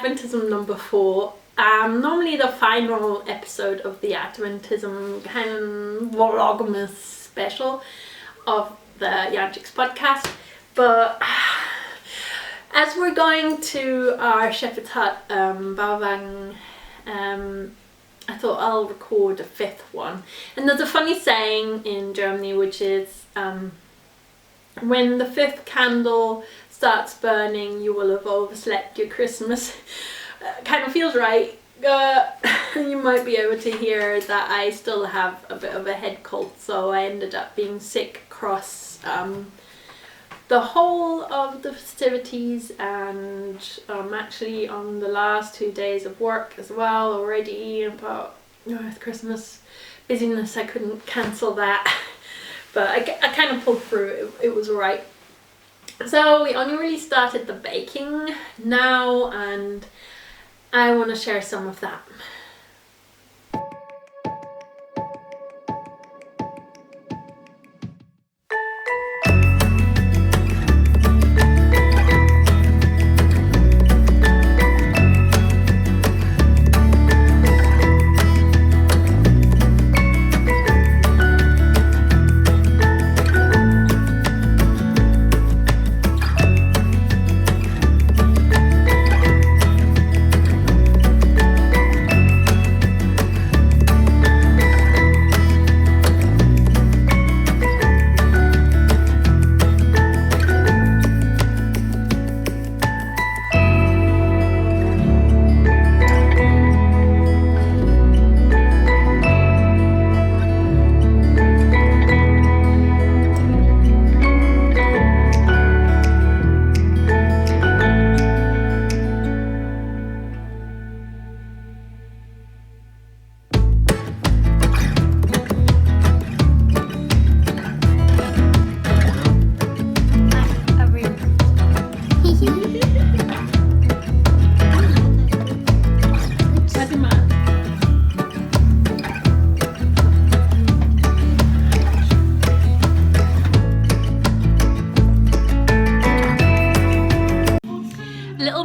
Adventism number 4. Normally the final episode of the Adventism kind of vlogmas special of the Yarnchix podcast, but as we're going to our shepherd's hut, Bavang, I thought I'll record a 5th one. And there's a funny saying in Germany which is when the 5th candle starts burning, you will have overslept your Christmas. Kind of feels right. You might be able to hear that I still have a bit of a head cold, so I ended up being sick across the whole of the festivities, and actually on the last 2 days of work as well already. About with Christmas busyness, I couldn't cancel that, but I kind of pulled through. It was alright. So we only really started the baking now, and I want to share some of that.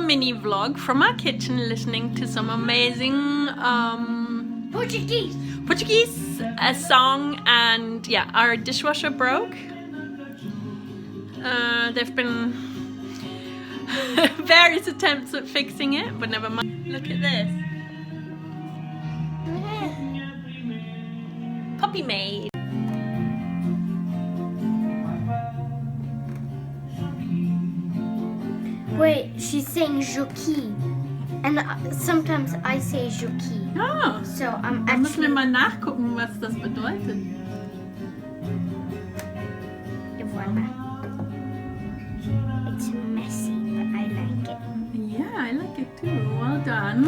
Mini vlog from our kitchen, listening to some amazing Portuguese song. And yeah, our dishwasher broke. There've been various attempts at fixing it, but never mind. Look at this. Puppy made. Wait, she's saying jockey, and sometimes I say jockey. Ah, so I'm da müssen wir mal nachgucken, was das bedeutet. Voilà. It's messy, but I like it. Yeah, I like it too. Well done.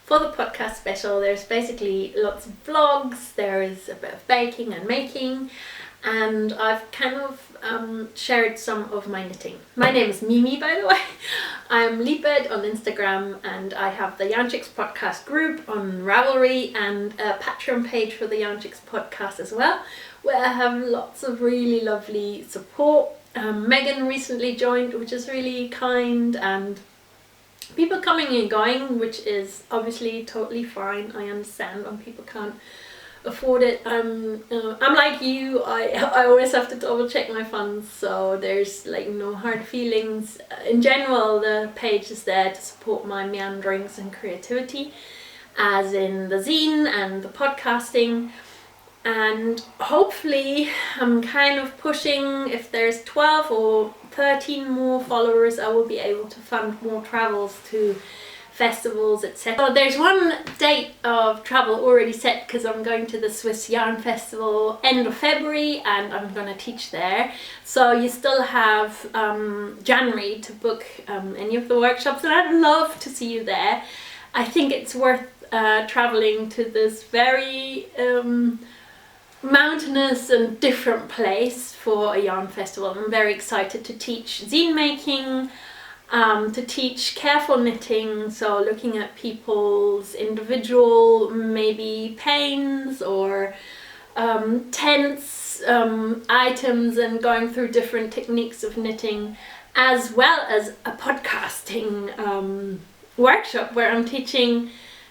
For the podcast special, there's basically lots of vlogs, there is a bit of baking and making, and I've kind of shared some of my knitting. My name is Mimi, by the way. I'm Liebed on Instagram, and I have the Yarnchix podcast group on Ravelry and a Patreon page for the Yarnchix podcast as well, where I have lots of really lovely support. Megan recently joined, which is really kind, and people coming and going, which is obviously totally fine. I understand when people can't afford it. I'm like you, I always have to double check my funds, so there's like no hard feelings. In general, the page is there to support my meanderings and creativity, as in the zine and the podcasting. And hopefully I'm kind of pushing, if there's 12 or 13 more followers, I will be able to fund more travels to festivals, etc. So there's one date of travel already set, because I'm going to the Swiss Yarn Festival end of February and I'm going to teach there. So you still have January to book any of the workshops, and I'd love to see you there. I think it's worth traveling to this very mountainous and different place for a yarn festival. I'm very excited to teach zine making, to teach careful knitting, so looking at people's individual maybe pains or tents, items, and going through different techniques of knitting, as well as a podcasting workshop where I'm teaching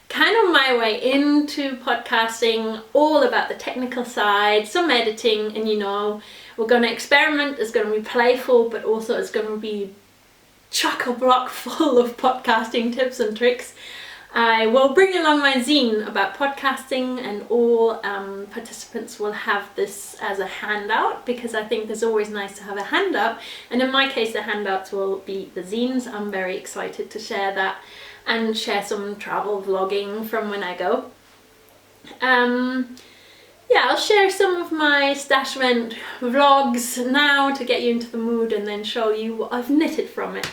kind of my way into podcasting, all about the technical side, some editing, and we're going to experiment. It's going to be playful, but also it's going to be chock-a-block full of podcasting tips and tricks. I will bring along my zine about podcasting, and all participants will have this as a handout, because I think it's always nice to have a handout, and in my case the handouts will be the zines. I'm very excited to share that and share some travel vlogging from when I go. Yeah, I'll share some of my stashvent vlogs now to get you into the mood, and then show you what I've knitted from it.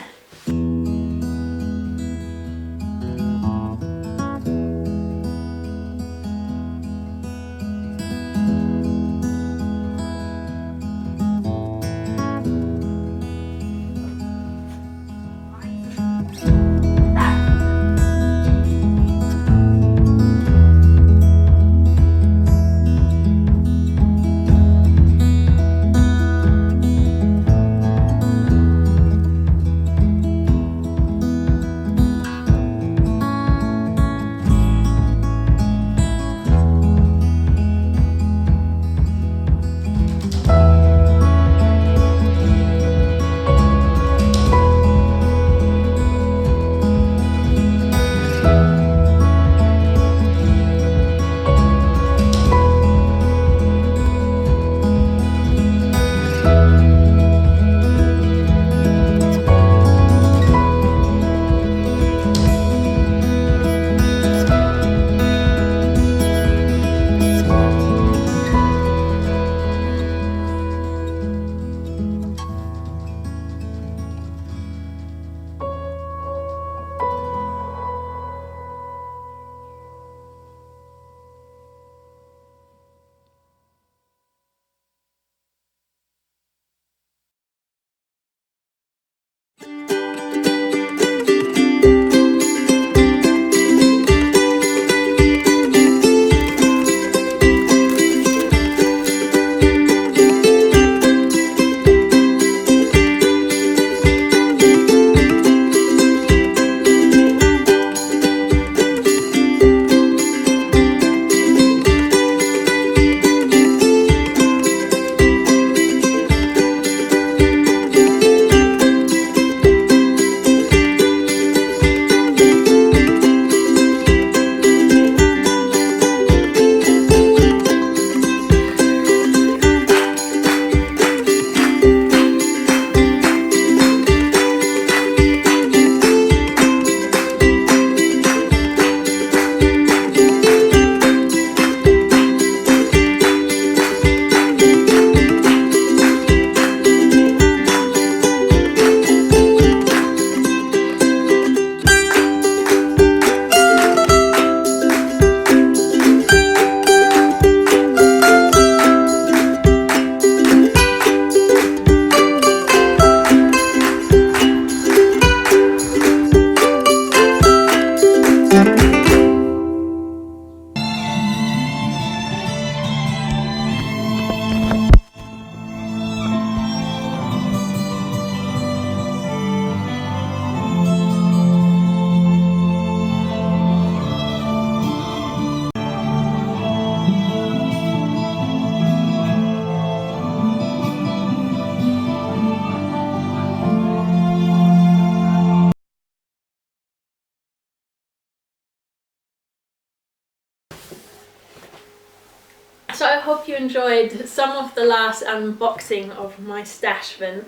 So I hope you enjoyed some of the last unboxing of my stashvent.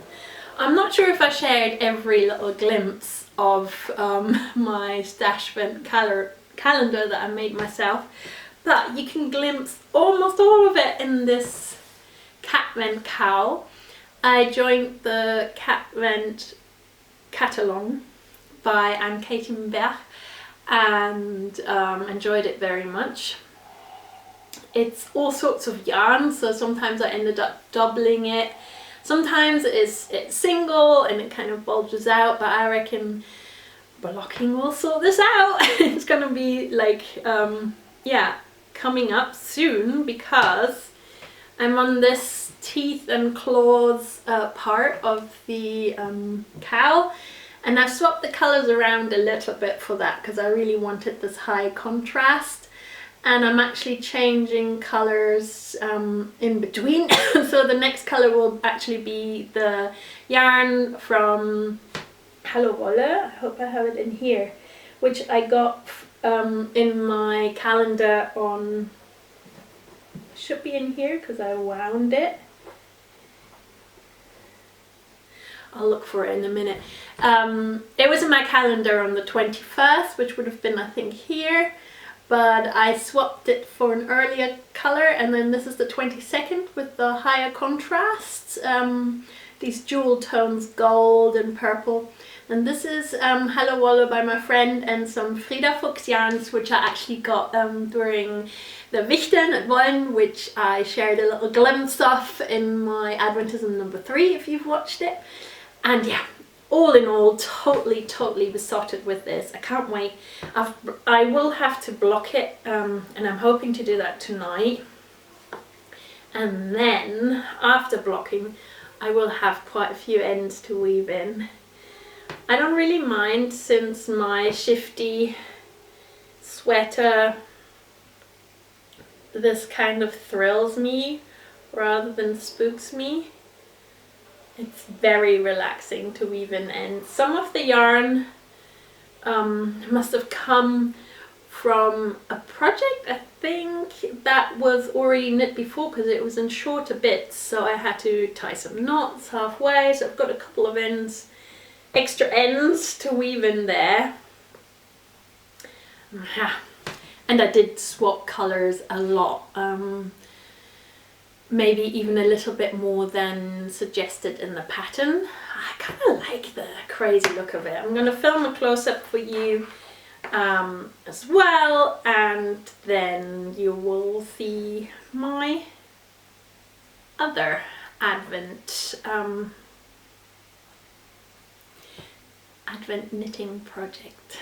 I'm not sure if I shared every little glimpse of my stashvent calendar that I made myself, but you can glimpse almost all of it in this Catvent cowl. I joined the Catvent Catalog by Anne-Katie Berg and enjoyed it very much. It's all sorts of yarn, so sometimes I ended up doubling it. Sometimes it's single and it kind of bulges out, but I reckon blocking will sort this out. It's gonna be like, yeah, coming up soon, because I'm on this teeth and claws part of the cow, and I've swapped the colours around a little bit for that because I really wanted this high contrast, and I'm actually changing colours in between. So the next colour will actually be the yarn from Hello Wolle, I hope I have it in here, which I got in my calendar on, should be in here because I wound it. I'll look for it in a minute. It was in my calendar on the 21st, which would have been, I think, here, but I swapped it for an earlier colour, and then this is the 22nd with the higher contrasts, these jewel tones, gold and purple. And this is Hello Wolle by my friend, and some Frida Fuchs yarns, which I actually got during the Wichteln at Wollen, which I shared a little glimpse of in my Adventism No4 if you've watched it. And yeah, all in all, totally besotted with this. I can't wait. I will have to block it, and I'm hoping to do that tonight. And then after blocking, I will have quite a few ends to weave in. I don't really mind, since my shifty sweater, this kind of thrills me rather than spooks me. It's very relaxing to weave in ends. Some of the yarn must have come from a project, I think, that was already knit before because it was in shorter bits, so I had to tie some knots halfway, so I've got a couple of ends, extra ends to weave in there. And I did swap colours a lot, maybe even a little bit more than suggested in the pattern. I kind of like the crazy look of it. I'm going to film a close-up for you as well, and then you will see my other Advent knitting project.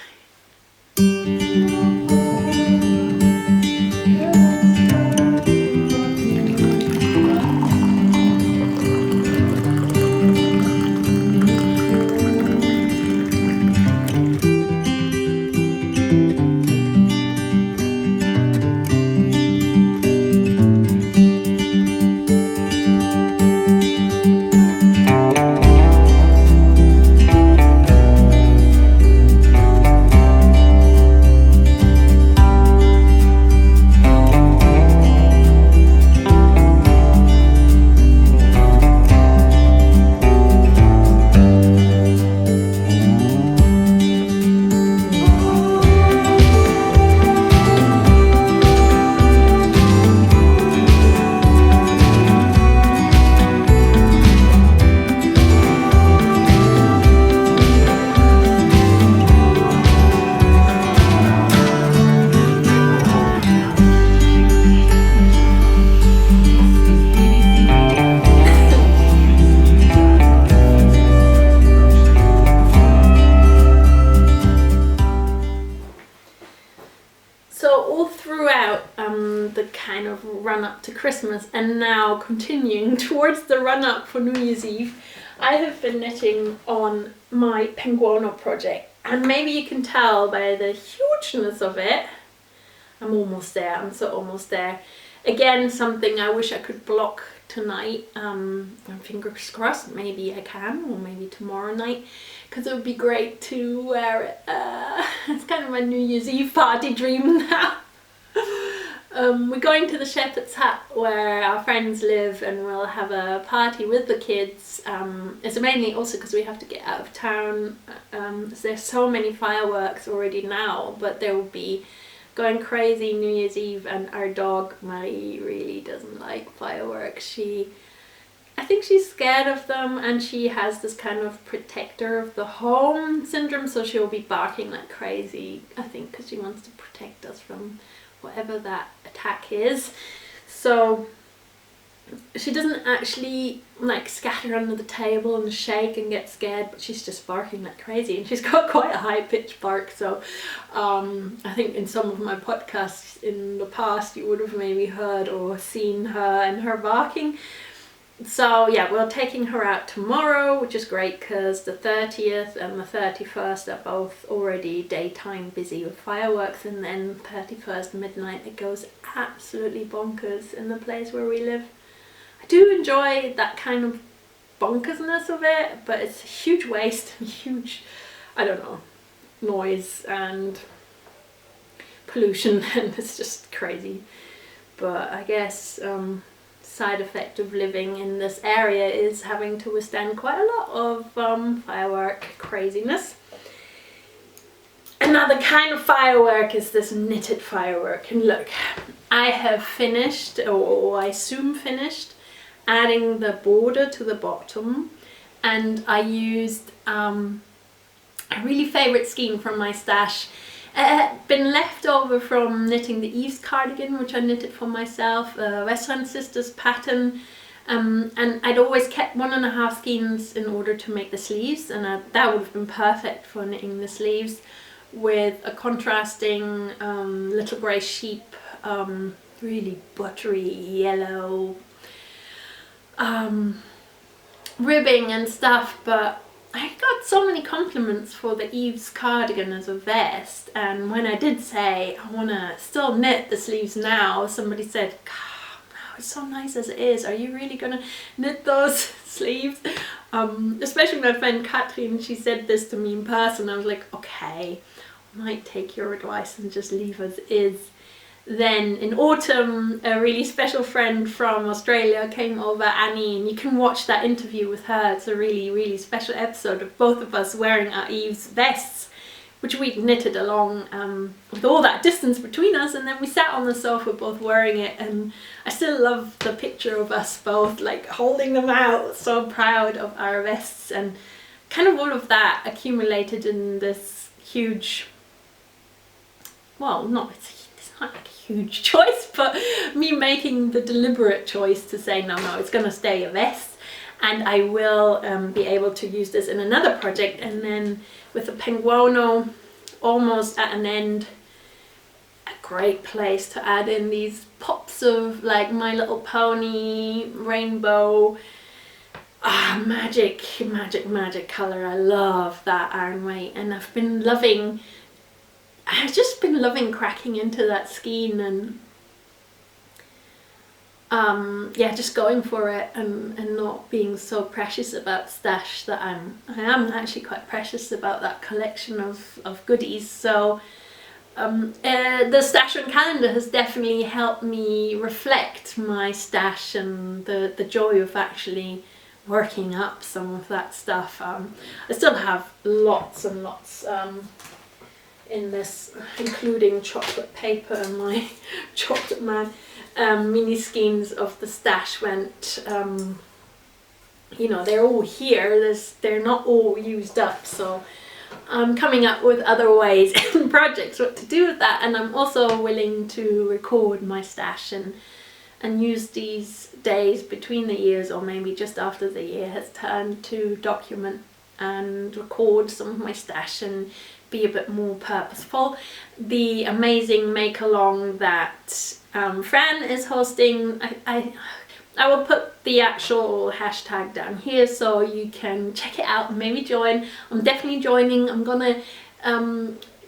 The kind of run up to Christmas, and now continuing towards the run up for New Year's Eve, I have been knitting on my Penguono project, and maybe you can tell by the hugeness of it. I'm almost there. I'm so almost there. Again, something I wish I could block tonight. Fingers crossed, maybe I can, or maybe tomorrow night, because it would be great to wear it. It's kind of my New Year's Eve party dream now. We're going to the shepherd's hut where our friends live, and we'll have a party with the kids. It's mainly also because we have to get out of town. There's so many fireworks already now, but there will be going crazy New Year's Eve, and our dog Marie really doesn't like fireworks. I think she's scared of them, and she has this kind of protector of the home syndrome, so she'll be barking like crazy, I think, because she wants to protect us from whatever that attack is. So she doesn't actually like scatter under the table and shake and get scared, but she's just barking like crazy, and she's got quite a high-pitched bark. So I think in some of my podcasts in the past you would have maybe heard or seen her and her barking. So yeah, we're taking her out tomorrow, which is great because the 30th and the 31st are both already daytime busy with fireworks, and then 31st midnight it goes absolutely bonkers in the place where we live. I do enjoy that kind of bonkersness of it, but it's a huge waste and huge, I don't know, noise and pollution, and it's just crazy. But I guess side effect of living in this area is having to withstand quite a lot of firework craziness. Another kind of firework is this knitted firework, and look, I have finished, or I soon finished, adding the border to the bottom, and I used a really favourite skein from my stash. It had been left over from knitting the Eve's cardigan, which I knitted for myself, Western Sisters pattern, and I'd always kept 1.5 skeins in order to make the sleeves, and that would have been perfect for knitting the sleeves with a contrasting little grey sheep, really buttery yellow ribbing and stuff. But I got so many compliments for the Eve's cardigan as a vest, and when I did say I want to still knit the sleeves now, somebody said, "Oh, it's so nice as it is, are you really gonna knit those sleeves?" Especially my friend Katrin, she said this to me in person. I was like, okay, I might take your advice and just leave as is. Then in autumn, a really special friend from Australia came over, Annie, and you can watch that interview with her. It's a really, really special episode of both of us wearing our Eve's vests, which we knitted along with all that distance between us, and then we sat on the sofa both wearing it, and I still love the picture of us both like holding them out, so proud of our vests, and kind of all of that accumulated in this huge, well, it's not like a huge choice, but me making the deliberate choice to say no, it's gonna stay a vest, and I will be able to use this in another project. And then with the penguono almost at an end, a great place to add in these pops of like My Little Pony, rainbow, magic colour. I love that iron weight, and I've just been loving cracking into that skein, and yeah, just going for it, and not being so precious about stash that I am actually quite precious about that collection of goodies. So the stashvent calendar has definitely helped me reflect my stash and the joy of actually working up some of that stuff. I still have lots and lots in this, including chocolate paper and my chocolate man mini skeins of the stashvent. You know, they're all here, they're not all used up, so I'm coming up with other ways and projects what to do with that. And I'm also willing to record my stash and use these days between the years, or maybe just after the year has turned, to document and record some of my stash and be a bit more purposeful. The amazing make along that Fran is hosting, I will put the actual hashtag down here so you can check it out and maybe join. I'm definitely joining. I'm gonna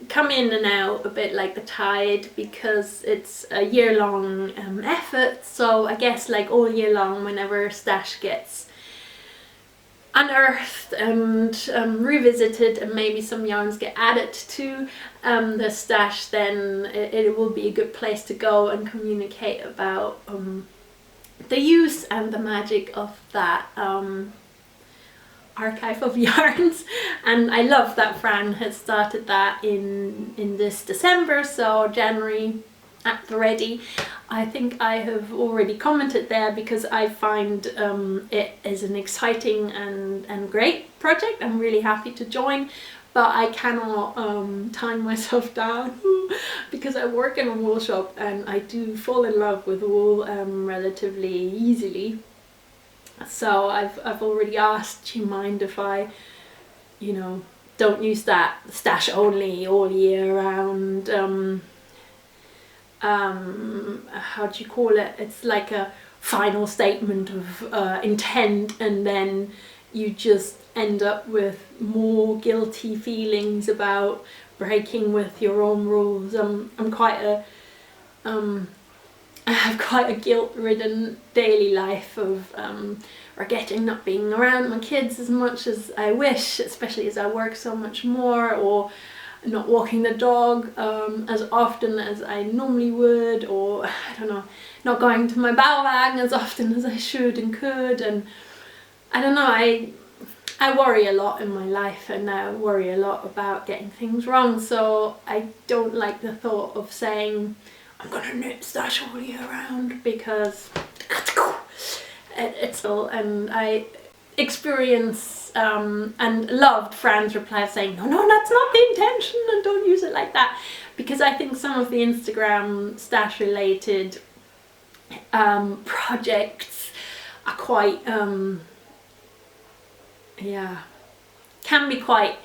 come in and out a bit like the tide, because it's a year-long effort. So I guess like all year long, whenever stash gets unearthed and revisited, and maybe some yarns get added to the stash, then it will be a good place to go and communicate about the use and the magic of that archive of yarns. And I love that Fran has started that in this December, so January at the ready. I think I have already commented there, because I find it is an exciting and great project. I'm really happy to join, but I cannot tie myself down because I work in a wool shop and I do fall in love with wool relatively easily. So I've already asked, do you mind if I, you know, don't use that stash only all year round, how do you call it? It's like a final statement of intent, and then you just end up with more guilty feelings about breaking with your own rules. I'm quite a I have quite a guilt-ridden daily life of regretting not being around my kids as much as I wish, especially as I work so much more, or not walking the dog as often as I normally would, or I don't know, not going to my bow wagon as often as I should and could. And I don't know, I worry a lot in my life, and I worry a lot about getting things wrong, so I don't like the thought of saying I'm gonna knit stash all year round, because it's all, and I experience and loved Fran's reply saying, no, that's not the intention, and don't use it like that, because I think some of the Instagram stash related projects are quite can be quite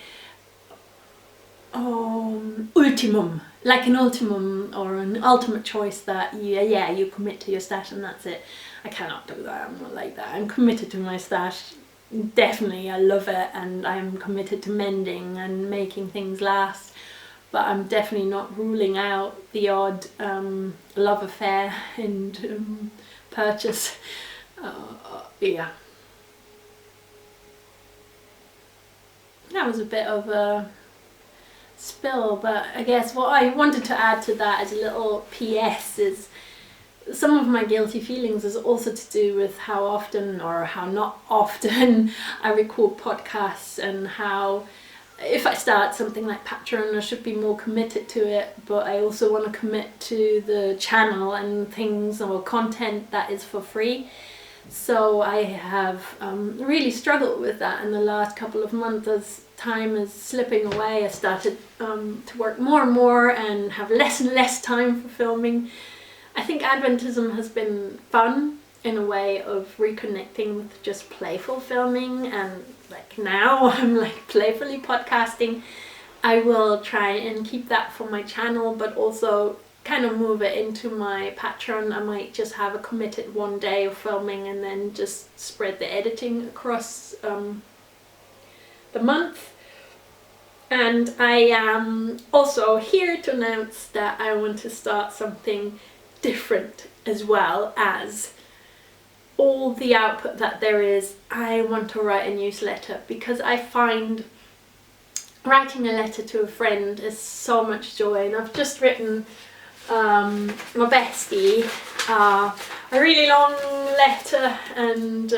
ultimum, like an ultimum or an ultimate choice that you commit to your stash and that's it. I cannot do that. I'm not like that. I'm committed to my stash. Definitely, I love it, and I'm committed to mending and making things last, but I'm definitely not ruling out the odd love affair and purchase. That was a bit of a spill, but I guess what I wanted to add to that as a little PS is some of my guilty feelings is also to do with how often or how not often I record podcasts, and how if I start something like Patreon I should be more committed to it, but I also want to commit to the channel and things or content that is for free. So I have really struggled with that in the last couple of months. As time is slipping away, I started to work more and more and have less and less time for filming. I think Adventism has been fun in a way of reconnecting with just playful filming, and like now I'm like playfully podcasting. I will try and keep that for my channel, but also kind of move it into my Patreon. I might just have a committed one day of filming and then just spread the editing across the month. And I am also here to announce that I want to start something different as well as all the output that there is. I want to write a newsletter, because I find writing a letter to a friend is so much joy, and I've just written my bestie a really long letter, and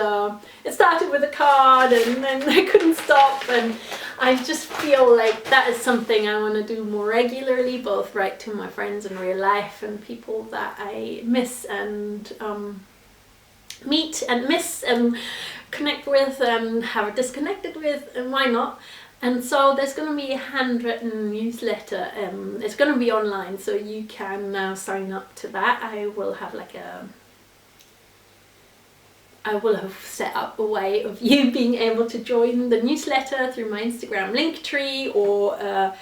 it started with a card and then I couldn't stop, and I just feel like that is something I want to do more regularly, both write to my friends in real life and people that I miss and meet and miss and connect with and have disconnected with, and why not? And so there's going to be a handwritten newsletter. It's going to be online, so you can now sign up to that. I will have set up a way of you being able to join the newsletter through my Instagram link tree, or a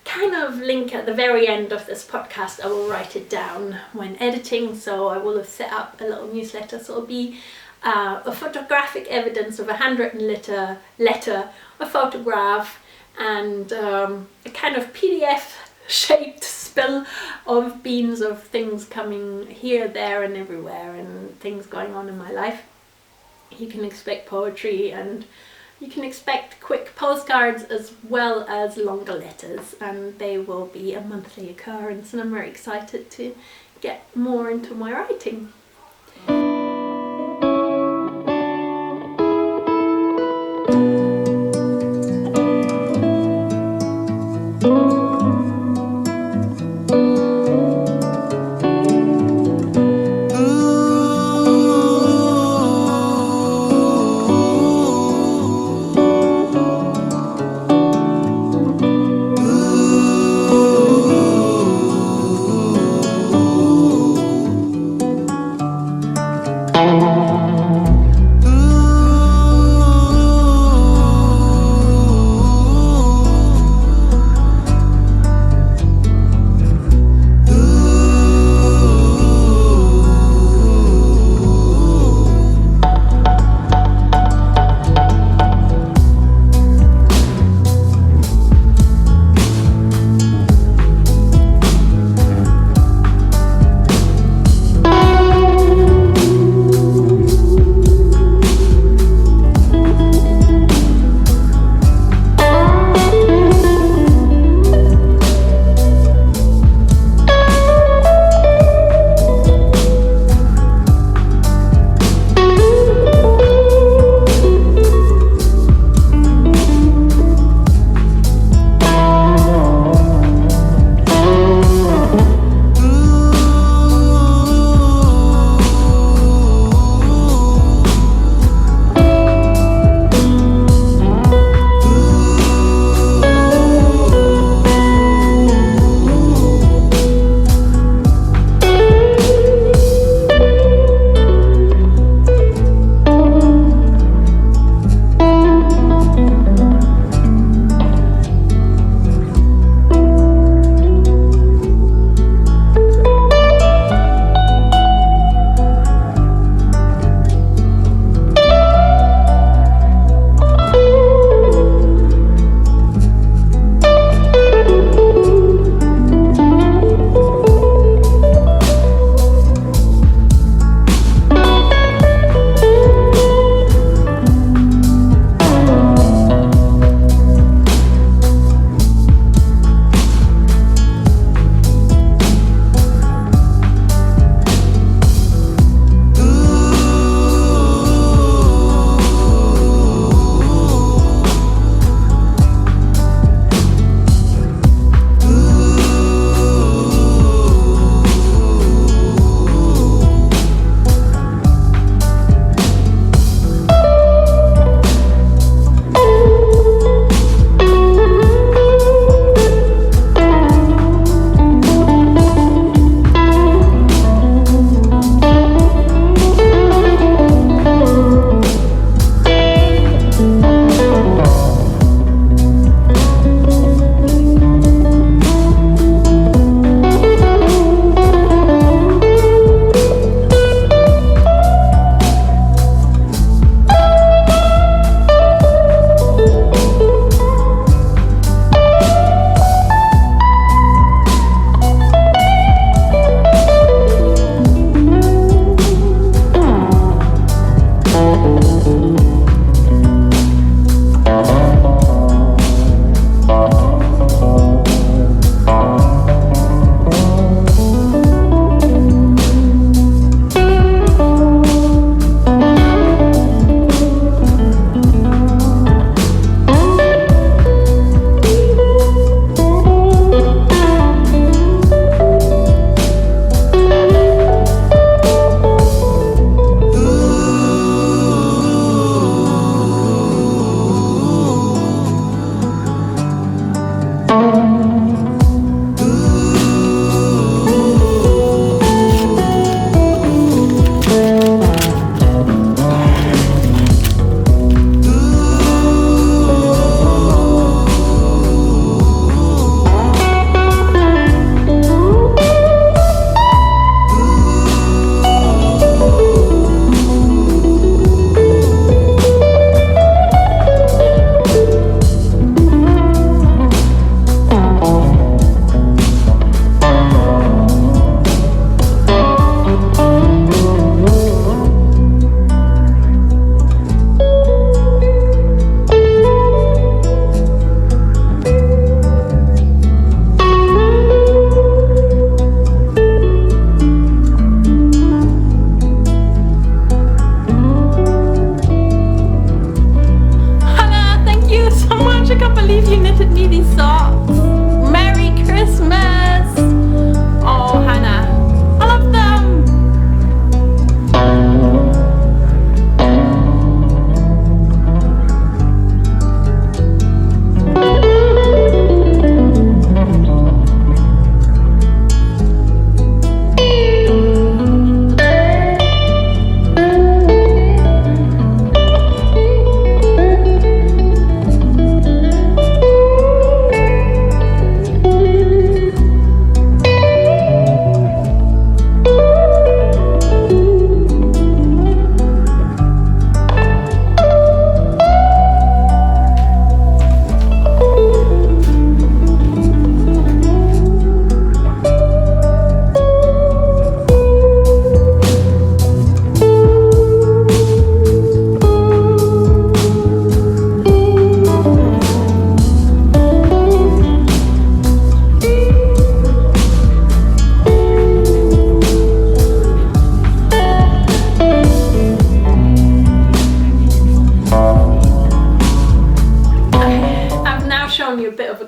kind of link at the very end of this podcast. I will write it down when editing, so I will have set up a little newsletter. So it'll be a photographic evidence of a handwritten letter, a photograph, and a kind of PDF shaped spill of beans of things coming here, there and everywhere, and things going on in my life. You can expect poetry, and you can expect quick postcards as well as longer letters, and they will be a monthly occurrence, and I'm very excited to get more into my writing.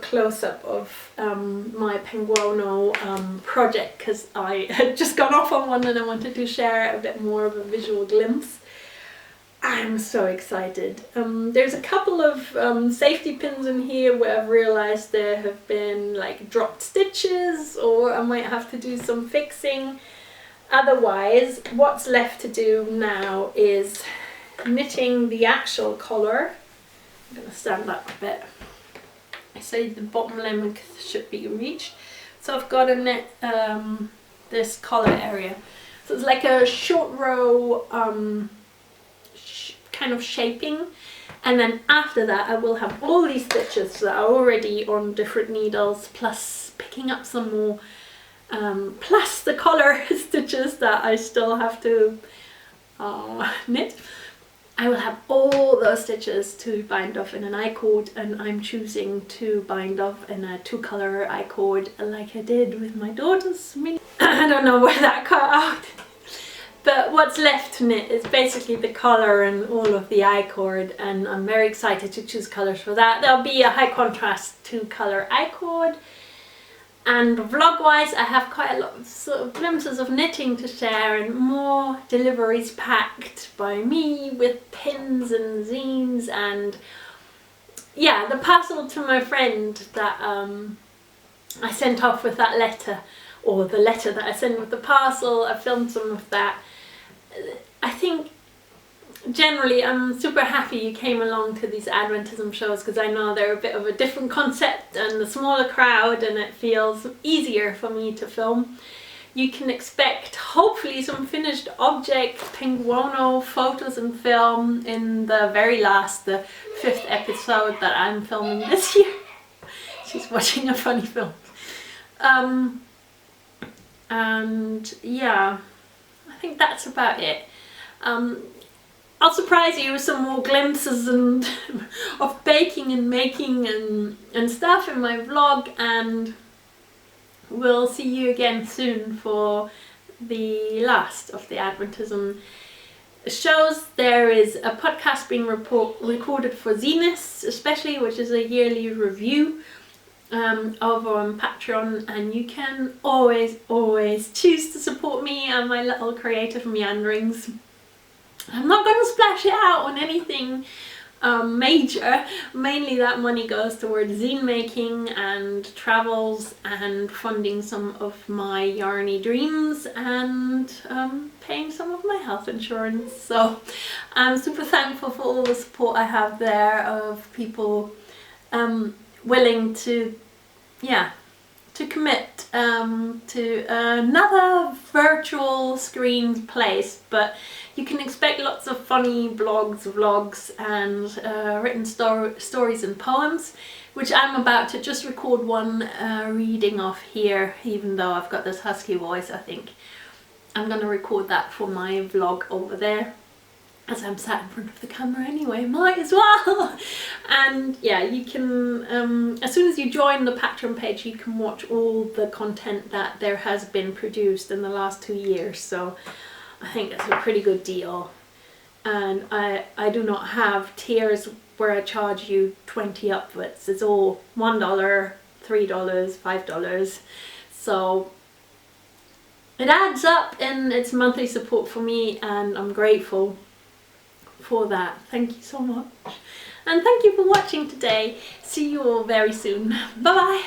Close-up of my penguono project, because I had just gone off on one and I wanted to share a bit more of a visual glimpse. I'm so excited. There's a couple of safety pins in here where I've realized there have been like dropped stitches, or I might have to do some fixing. Otherwise, what's left to do now is knitting the actual collar. I'm going to stand up a bit. I say the bottom length should be reached. So I've got to knit this collar area. So it's like a short row kind of shaping, and then after that I will have all these stitches that are already on different needles, plus picking up some more, plus the collar stitches that I still have to knit. I will have all those stitches to bind off in an I-cord, and I'm choosing to bind off in a 2-color I-cord like I did with my daughter's mini. I don't know where that cut out. But what's left to knit is basically the collar and all of the I-cord, and I'm very excited to choose colours for that. There'll be a high contrast 2-color I-cord. And vlog-wise, I have quite a lot of sort of glimpses of knitting to share, and more deliveries packed by me with pins and zines, and yeah, the parcel to my friend that I sent off with that letter, or the letter that I sent with the parcel. I filmed some of that. I think generally I'm super happy you came along to these Adventism shows, because I know they're a bit of a different concept and a smaller crowd, and it feels easier for me to film. You can expect hopefully some finished object penguono photos and film in the very last, the 5th episode that I'm filming this year. She's watching a funny film. And yeah, I think that's about it. I'll surprise you with some more glimpses and of baking and making and stuff in my vlog, and we'll see you again soon for the last of the Adventism shows. There is a podcast being recorded for Zenith especially, which is a yearly review over on Patreon, and you can always choose to support me and my little creative meanderings. I'm not going to splash it out on anything major. Mainly that money goes towards zine making and travels and funding some of my yarny dreams and paying some of my health insurance. So I'm super thankful for all the support I have there of people willing to commit to another virtual screened place, but you can expect lots of funny blogs, vlogs and written stories and poems, which I'm about to just record one reading of here. Even though I've got this husky voice, I think I'm gonna record that for my vlog over there, as I'm sat in front of the camera anyway, might as well. And yeah, you can, as soon as you join the Patreon page, you can watch all the content that there has been produced in the last 2 years. So I think that's a pretty good deal. And I do not have tiers where I charge you 20 upwards. It's all $1, $3, $5. So it adds up and it's monthly support for me, and I'm grateful for that. Thank you so much, and thank you for watching today. See you all very soon. Bye bye.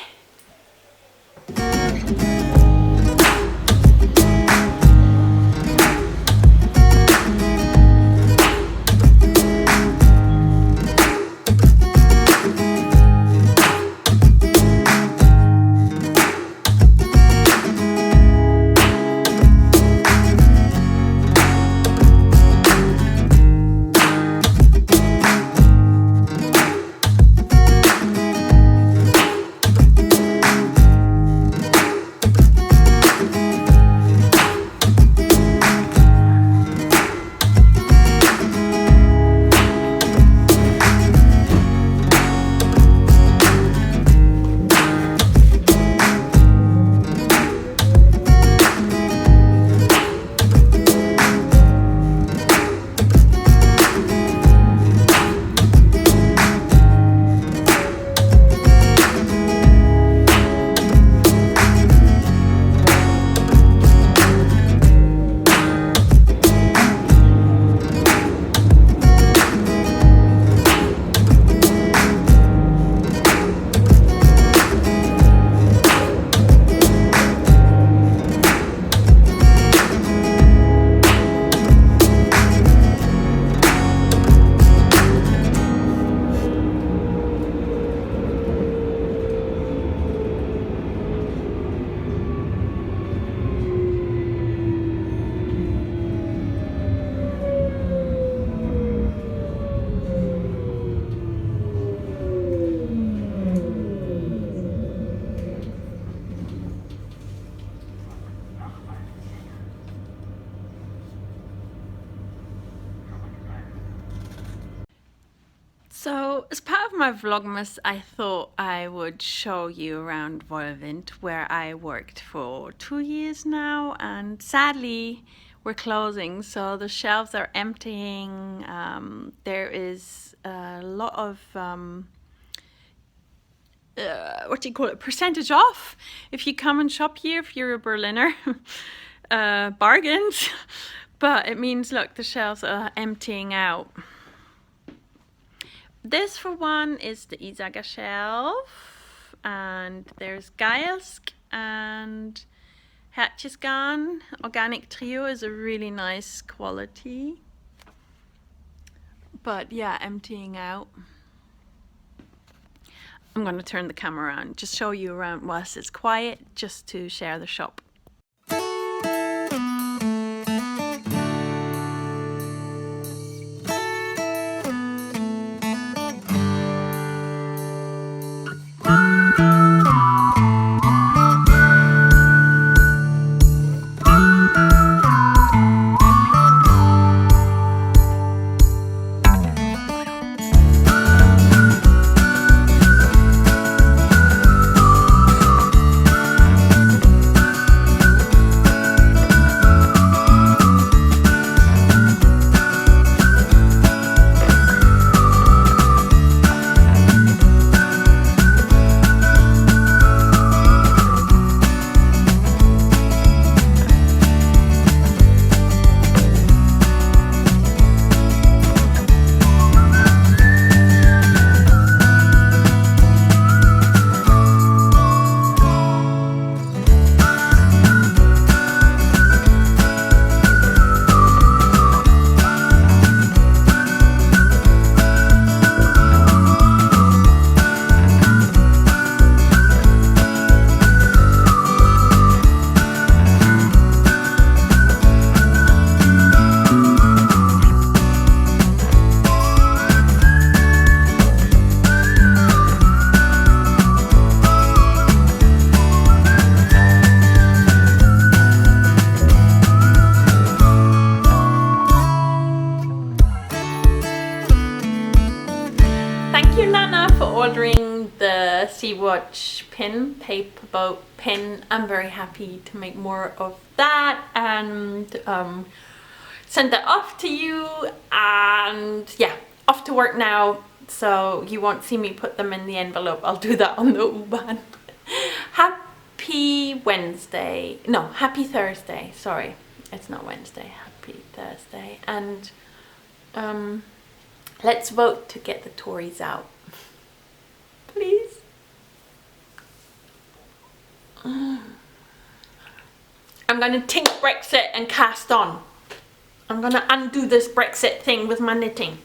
So as part of my vlogmas, I thought I would show you around Volvent, where I worked for 2 years now, and sadly we're closing, so the shelves are emptying. There is a lot of what do you call it, percentage off if you come and shop here, if you're a Berliner. Bargains. But it means, look, the shelves are emptying out. This, for one, is the Isaga shelf, and there's Geilsk and Hertjesgan. Organic Trio is a really nice quality, but yeah, emptying out. I'm going to turn the camera around, just show you around whilst it's quiet, just to share the shop. sea watch pin, paper boat pin. I'm very happy to make more of that and send that off to you. And yeah, off to work now, so you won't see me put them in the envelope. I'll do that on the U-Bahn. Happy Wednesday. No, happy Thursday. Sorry, it's not Wednesday. Happy Thursday. And let's vote to get the Tories out. Please. I'm going to tink Brexit and cast on. I'm going to undo this Brexit thing with my knitting.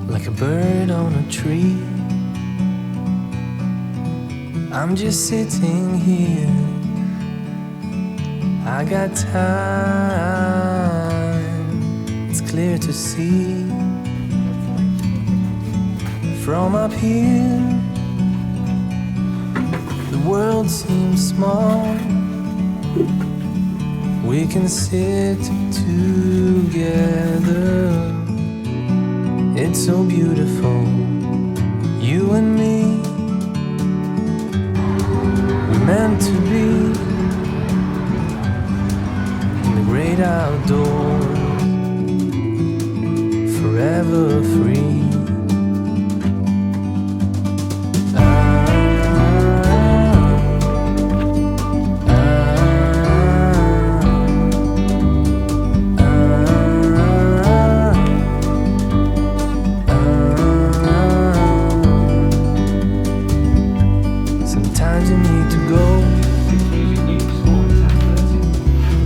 Like a bird on a tree, I'm just sitting here. I got time, it's clear to see. From up here, the world seems small. We can sit together. It's so beautiful, you and me. We're meant to be in the great outdoors, forever free.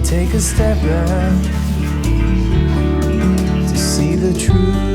Take a step back to see the truth.